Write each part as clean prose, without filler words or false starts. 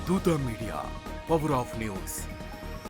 దూత media, power of news.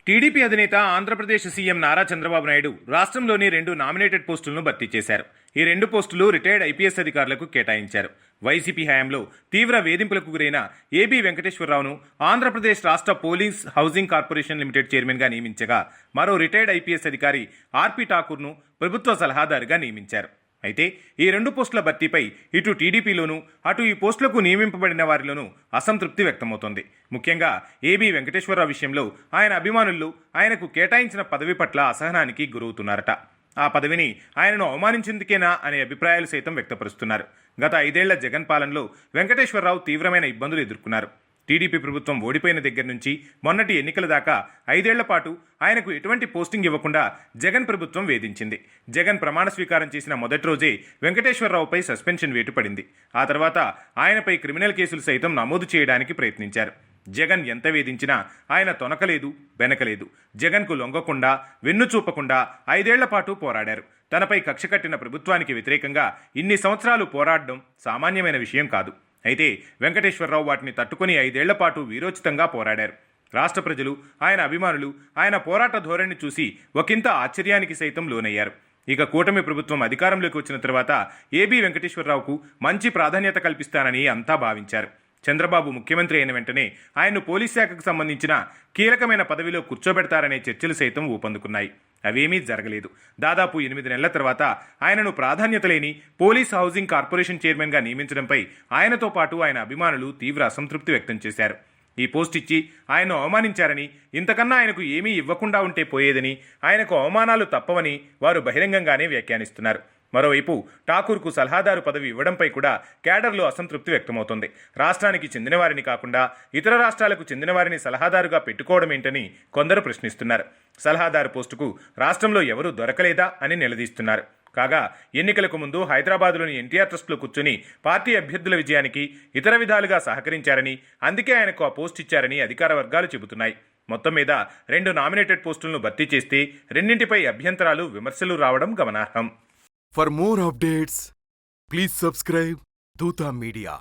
TDP అధినేత Andhra Pradesh CM Nara Chandrababu Naidu రాష్ట్రంలోని 2 నామినేటెడ్ పోస్టులను భర్తీ చేశారు. ఈ 2 పోస్టులు రిటైర్డ్ ఐపీఎస్ అధికారులకు కేటాయించారు. వైసీపీ హయాంలో తీవ్ర వేధింపులకు గురైన ఏబీ వెంకటేశ్వరరావును ఆంధ్రప్రదేశ్ రాష్ట్ర పోలీస్ హౌసింగ్ కార్పొరేషన్ లిమిటెడ్ చైర్మన్గా నియమించగా, మరో రిటైర్డ్ ఐపీఎస్ అధికారి ఆర్పీ ఠాకూర్ను ప్రభుత్వ సలహాదారుగా నియమించారు. అయితే ఈ 2 పోస్టుల భర్తీపై ఇటు టీడీపీలోనూ అటు ఈ పోస్టులకు నియమింపబడిన వారిలోనూ అసంతృప్తి వ్యక్తమవుతోంది. ముఖ్యంగా ఏబీ వెంకటేశ్వరరావు విషయంలో ఆయన అభిమానులు ఆయనకు కేటాయించిన పదవి పట్ల అసహనానికి గురవుతున్నారట. ఆ పదవిని ఆయనను అవమానించేందుకేనా అనే అభిప్రాయాలు సైతం వ్యక్తపరుస్తున్నారు. గత 5 ఏళ్ల జగన్ పాలనలో వెంకటేశ్వరరావు తీవ్రమైన ఇబ్బందులు ఎదుర్కొన్నారు. టీడీపీ ప్రభుత్వం ఓడిపోయిన దగ్గర నుంచి మొన్నటి ఎన్నికల దాకా 5 ఏళ్ల పాటు ఆయనకు ఎటువంటి పోస్టింగ్ ఇవ్వకుండా జగన్ ప్రభుత్వం వేధించింది. జగన్ ప్రమాణ స్వీకారం చేసిన మొదటి రోజే వెంకటేశ్వరరావుపై సస్పెన్షన్ వేటు పడింది. ఆ తర్వాత ఆయనపై క్రిమినల్ కేసులు సైతం నమోదు చేయడానికి ప్రయత్నించారు. జగన్ ఎంత వేధించినా ఆయన తొనకలేదు, వెనకలేదు. జగన్కు లొంగకుండా, వెన్ను చూపకుండా 5 ఏళ్ల పాటు పోరాడారు. తనపై కక్ష కట్టిన ప్రభుత్వానికి వ్యతిరేకంగా ఇన్ని సంవత్సరాలు పోరాడడం సామాన్యమైన విషయం కాదు. అయితే వెంకటేశ్వరరావు వాటిని తట్టుకుని 5 ఏళ్ల పాటు వీరోచితంగా పోరాడారు. రాష్ట్ర ప్రజలు, ఆయన అభిమానులు ఆయన పోరాట ధోరణిని చూసి ఒకంత ఆశ్చర్యానికి సైతం లోనయ్యారు. ఇక కూటమి ప్రభుత్వం అధికారంలోకి వచ్చిన తర్వాత ఏబీ వెంకటేశ్వరరావుకు మంచి ప్రాధాన్యత కల్పిస్తానని అంతా భావించారు. చంద్రబాబు ముఖ్యమంత్రి అయిన వెంటనే ఆయన్ను పోలీస్ శాఖకు సంబంధించిన కీలకమైన పదవిలో కూర్చోబెడతారనే చర్చలు సైతం ఊపందుకున్నాయి. అవేమీ జరగలేదు. దాదాపు 8 నెలల తర్వాత ఆయనను ప్రాధాన్యత లేని పోలీస్ హౌసింగ్ కార్పొరేషన్ చైర్మన్గా నియమించడంపై ఆయనతో పాటు ఆయన అభిమానులు తీవ్ర అసంతృప్తి వ్యక్తం చేశారు. ఈ పోస్ట్ ఇచ్చి ఆయన్ను అవమానించారని, ఇంతకన్నా ఆయనకు ఏమీ ఇవ్వకుండా ఉంటే పోయేదని, ఆయనకు అవమానాలు తప్పవని వారు బహిరంగంగానే వ్యాఖ్యానిస్తున్నారు. మరోవైపు ఠాకూర్కు సలహాదారు పదవి ఇవ్వడంపై కూడా క్యాడర్లో అసంతృప్తి వ్యక్తమవుతోంది. రాష్ట్రానికి చెందినవారిని కాకుండా ఇతర రాష్ట్రాలకు చెందినవారిని సలహాదారుగా పెట్టుకోవడం ఏంటని కొందరు ప్రశ్నిస్తున్నారు. సలహాదారు పోస్టుకు రాష్ట్రంలో ఎవరూ దొరకలేదా అని నిలదీస్తున్నారు. కాగా ఎన్నికలకు ముందు హైదరాబాద్లోని ఎన్టీఆర్ ట్రస్ట్లో కూర్చుని పార్టీ అభ్యర్థుల విజయానికి ఇతర విధాలుగా సహకరించారని, అందుకే ఆయనకు ఆ పోస్ట్ ఇచ్చారని అధికార వర్గాలు చెబుతున్నాయి. మొత్తం మీద 2 నామినేటెడ్ పోస్టులను భర్తీ చేస్తే రెండింటిపై అభ్యంతరాలు, విమర్శలు రావడం గమనార్హం. For more updates, please subscribe Dutta Media.